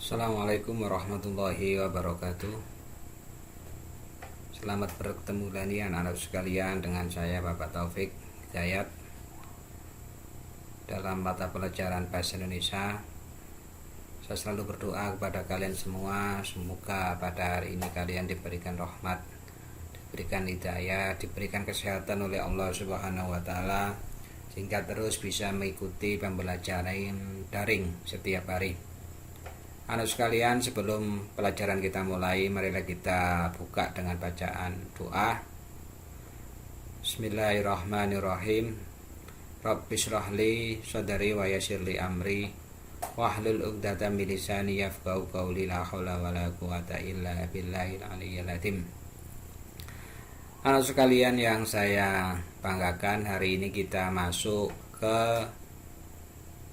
Assalamualaikum warahmatullahi wabarakatuh. Selamat bertemu lagi anak-anak sekalian dengan saya Bapak Taufik Hidayat dalam mata pelajaran Bahasa Indonesia. Saya selalu berdoa kepada kalian semua, semoga pada hari ini kalian diberikan rahmat, diberikan hidayah, diberikan kesehatan oleh Allah Subhanahu wa taala sehingga terus bisa mengikuti pembelajaran daring setiap hari. Anak sekalian, sebelum pelajaran kita mulai, marilah kita buka dengan bacaan doa. Bismillahirrahmanirrahim. Rabbi shrahli sadri wa yassirli amri wahlul 'uqdatam min lisani yafqahu qawli la haula wala quwata illa billahil aliyyil azim. Anak sekalian yang saya banggakan, hari ini kita masuk ke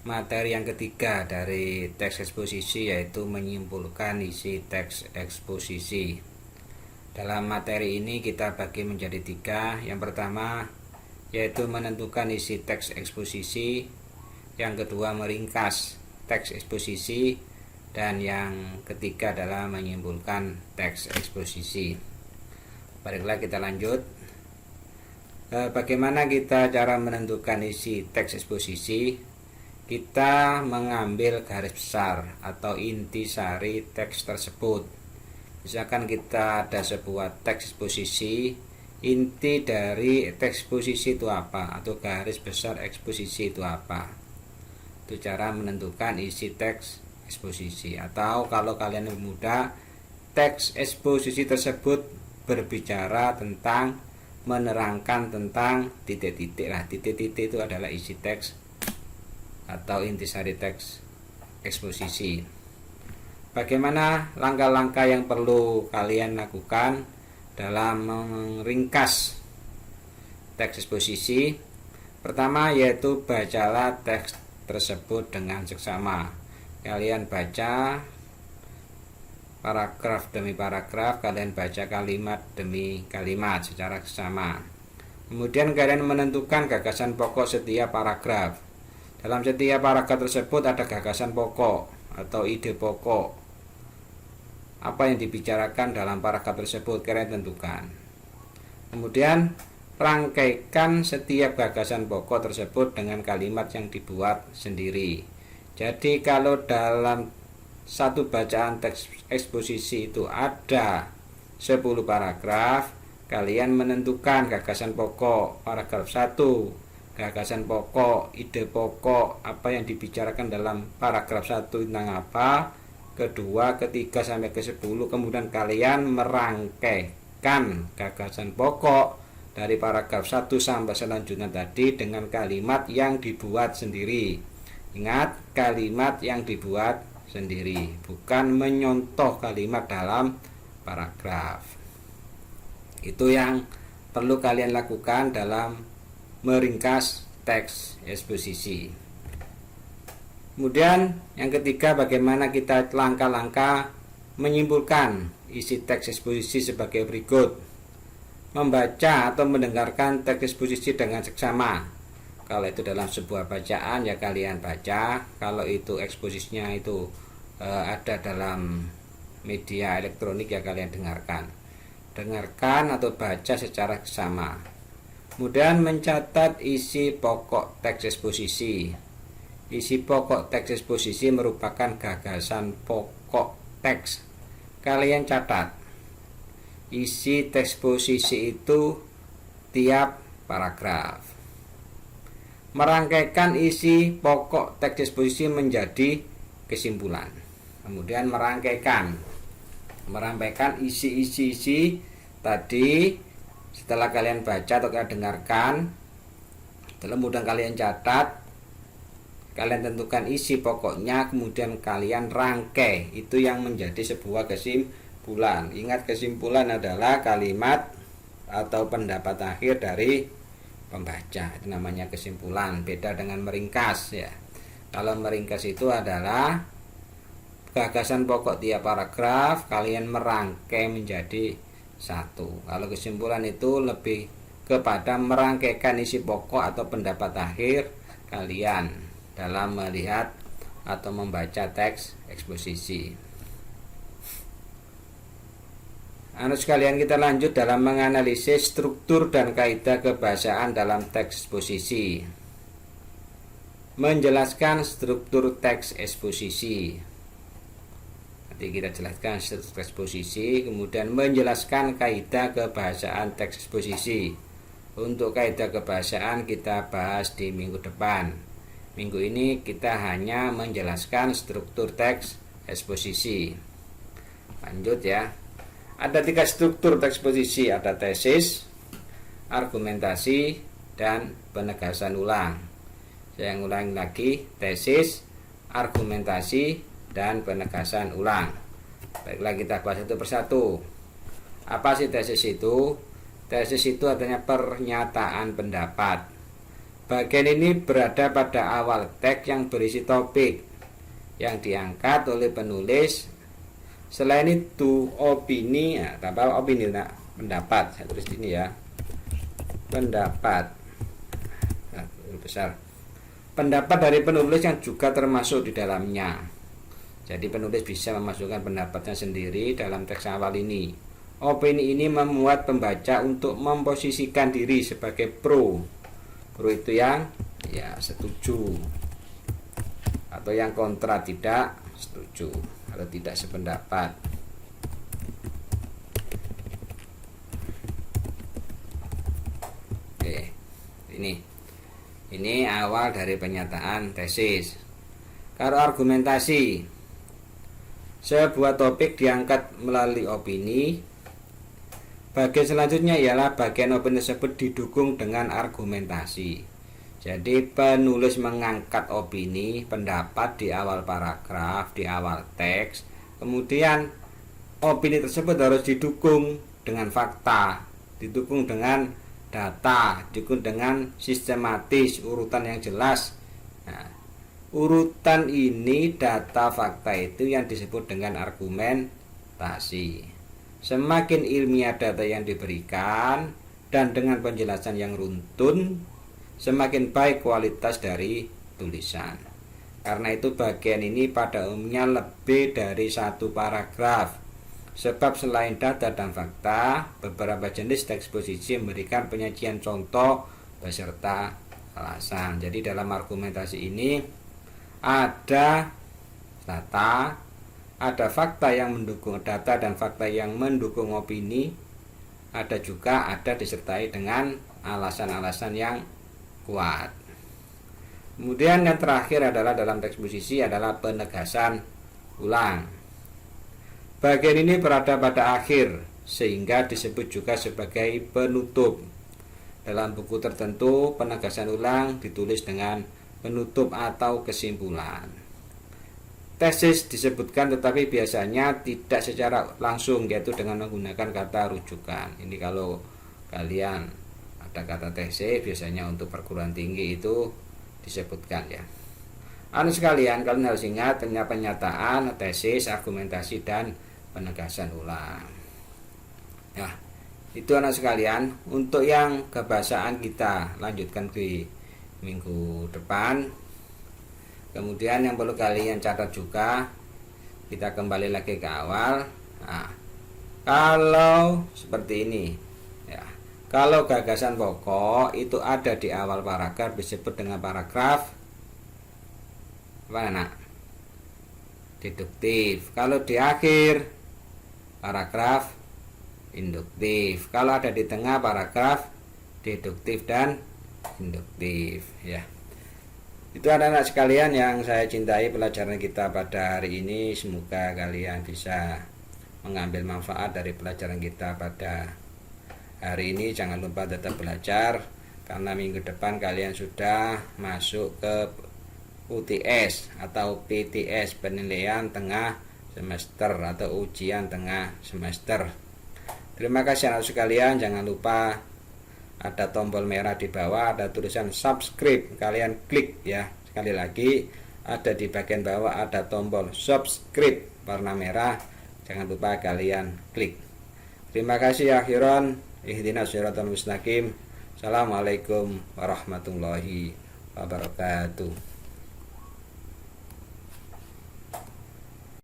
materi yang ketiga dari teks eksposisi, yaitu menyimpulkan isi teks eksposisi. Dalam materi ini kita bagi menjadi tiga. Yang pertama yaitu menentukan isi teks eksposisi, yang kedua meringkas teks eksposisi, dan yang ketiga adalah menyimpulkan teks eksposisi. Baiklah, kita lanjut. Bagaimana kita cara menentukan isi teks eksposisi? Kita mengambil garis besar atau intisari teks tersebut. Misalkan kita ada sebuah teks eksposisi, inti dari teks eksposisi itu apa, atau garis besar eksposisi itu apa. Itu cara menentukan isi teks eksposisi. Atau kalau kalian lebih mudah, teks eksposisi tersebut berbicara tentang, menerangkan tentang titik-titik. Titik-titik itu adalah isi teks atau intisari teks eksposisi. Bagaimana langkah-langkah yang perlu kalian lakukan dalam meringkas teks eksposisi? Pertama yaitu bacalah teks tersebut dengan seksama. Kalian baca paragraf demi paragraf, kalian baca kalimat demi kalimat secara seksama. Kemudian kalian menentukan gagasan pokok setiap paragraf. Dalam setiap paragraf tersebut ada gagasan pokok atau ide pokok. Apa yang dibicarakan dalam paragraf tersebut kalian tentukan. Kemudian rangkaikan setiap gagasan pokok tersebut dengan kalimat yang dibuat sendiri. Jadi kalau dalam satu bacaan teks eksposisi itu ada 10 paragraf, kalian menentukan gagasan pokok paragraf 1, gagasan pokok, ide pokok, apa yang dibicarakan dalam paragraf 1 tentang apa, kedua, ketiga sampai ke 10. Kemudian kalian merangkaikan gagasan pokok dari paragraf 1 sampai selanjutnya tadi dengan kalimat yang dibuat sendiri. Ingat, kalimat yang dibuat sendiri, bukan menyontoh kalimat dalam paragraf. Itu yang perlu kalian lakukan dalam meringkas teks eksposisi. Kemudian yang ketiga, bagaimana kita langkah-langkah menyimpulkan isi teks eksposisi sebagai berikut. Membaca atau mendengarkan teks eksposisi dengan seksama. Kalau itu dalam sebuah bacaan ya kalian baca, kalau itu eksposisinya itu ada dalam media elektronik ya kalian dengarkan. Dengarkan atau baca secara seksama. Kemudian mencatat isi pokok teks eksposisi. Isi pokok teks eksposisi merupakan gagasan pokok teks. Kalian catat isi teks eksposisi itu tiap paragraf. Merangkaikan isi pokok teks eksposisi menjadi kesimpulan. Kemudian merangkaikan isi tadi. Setelah kalian baca atau kalian dengarkan, kemudian kalian catat, kalian tentukan isi pokoknya, kemudian kalian rangkai. Itu yang menjadi sebuah kesimpulan. Ingat, kesimpulan adalah kalimat atau pendapat akhir dari pembaca. Itu namanya kesimpulan. Beda dengan meringkas ya. Kalau meringkas itu adalah gagasan pokok tiap paragraf kalian merangkai menjadi satu. Kalau kesimpulan itu lebih kepada merangkaikan isi pokok atau pendapat akhir kalian dalam melihat atau membaca teks eksposisi. Sekalian, kita lanjut dalam menganalisis struktur dan kaidah kebahasaan dalam teks eksposisi. Menjelaskan struktur teks eksposisi. Nanti kita jelaskan struktur eksposisi, kemudian menjelaskan kaidah kebahasaan teks eksposisi. Untuk kaidah kebahasaan kita bahas di minggu depan. Minggu ini kita hanya menjelaskan struktur teks eksposisi. Lanjut ya. Ada 3 struktur teks eksposisi, ada tesis, argumentasi, dan penegasan ulang. Saya ulangi lagi, tesis, argumentasi, dan penegasan ulang. Baiklah, kita bahas satu persatu. Apa sih tesis itu? Tesis itu artinya pernyataan pendapat. Bagian ini berada pada awal teks yang berisi topik yang diangkat oleh penulis. Selain itu, opini, tambah opini, pendapat. Saya tulis ini ya. Pendapat. Besar. Pendapat dari penulis yang juga termasuk di dalamnya. Jadi penulis bisa memasukkan pendapatnya sendiri dalam teks awal ini. Opini ini memuat pembaca untuk memposisikan diri sebagai pro. Pro itu yang setuju, atau yang kontra, tidak setuju atau tidak sependapat. Oke, ini awal dari pernyataan tesis. Kalau argumentasi, sebuah topik diangkat melalui opini. Bagian selanjutnya ialah bagian opini tersebut didukung dengan argumentasi. Jadi penulis mengangkat opini, pendapat di awal paragraf, di awal teks. Kemudian opini tersebut harus didukung dengan fakta, didukung dengan data, didukung dengan sistematis, urutan yang jelas. Nah, urutan ini, data, fakta itu yang disebut dengan argumentasi. Semakin ilmiah data yang diberikan dan dengan penjelasan yang runtun, semakin baik kualitas dari tulisan. Karena itu bagian ini pada umumnya lebih dari 1 paragraf. Sebab selain data dan fakta, beberapa jenis teks eksposisi memberikan penyajian contoh beserta alasan. Jadi dalam argumentasi ini ada data, ada fakta yang mendukung data dan fakta yang mendukung opini. Ada disertai dengan alasan-alasan yang kuat. Kemudian yang terakhir adalah dalam teks eksposisi adalah penegasan ulang. Bagian ini berada pada akhir sehingga disebut juga sebagai penutup. Dalam buku tertentu penegasan ulang ditulis dengan penutup atau kesimpulan. Tesis disebutkan tetapi biasanya tidak secara langsung, yaitu dengan menggunakan kata rujukan. Ini kalau kalian ada kata tesis, biasanya untuk perguruan tinggi itu disebutkan ya. Sekalian, kalian harus ingat pernyataan, tesis, argumentasi, dan penegasan ulang. Ya, itu anak sekalian. Untuk yang kebahasaan kita lanjutkan di minggu depan. Kemudian yang perlu kalian catat juga, kita kembali lagi ke awal. Nah, kalau seperti ini ya, kalau gagasan pokok itu ada di awal paragraf disebut dengan paragraf apa nak? Deduktif. Kalau di akhir paragraf induktif. Kalau ada di tengah paragraf deduktif dan induktif ya. Itu anak-anak sekalian yang saya cintai pelajaran kita pada hari ini. Semoga kalian bisa mengambil manfaat dari pelajaran kita pada hari ini. Jangan lupa tetap belajar, karena minggu depan kalian sudah masuk ke UTS atau PTS, penilaian tengah semester atau ujian tengah semester. Terima kasih anak sekalian. Jangan lupa ada tombol merah di bawah, ada tulisan subscribe, kalian klik ya. Sekali lagi, ada di bagian bawah ada tombol subscribe warna merah, jangan lupa kalian klik. Terima kasih akhiran. Ihdinas siratal mustaqim. Assalamualaikum warahmatullahi wabarakatuh.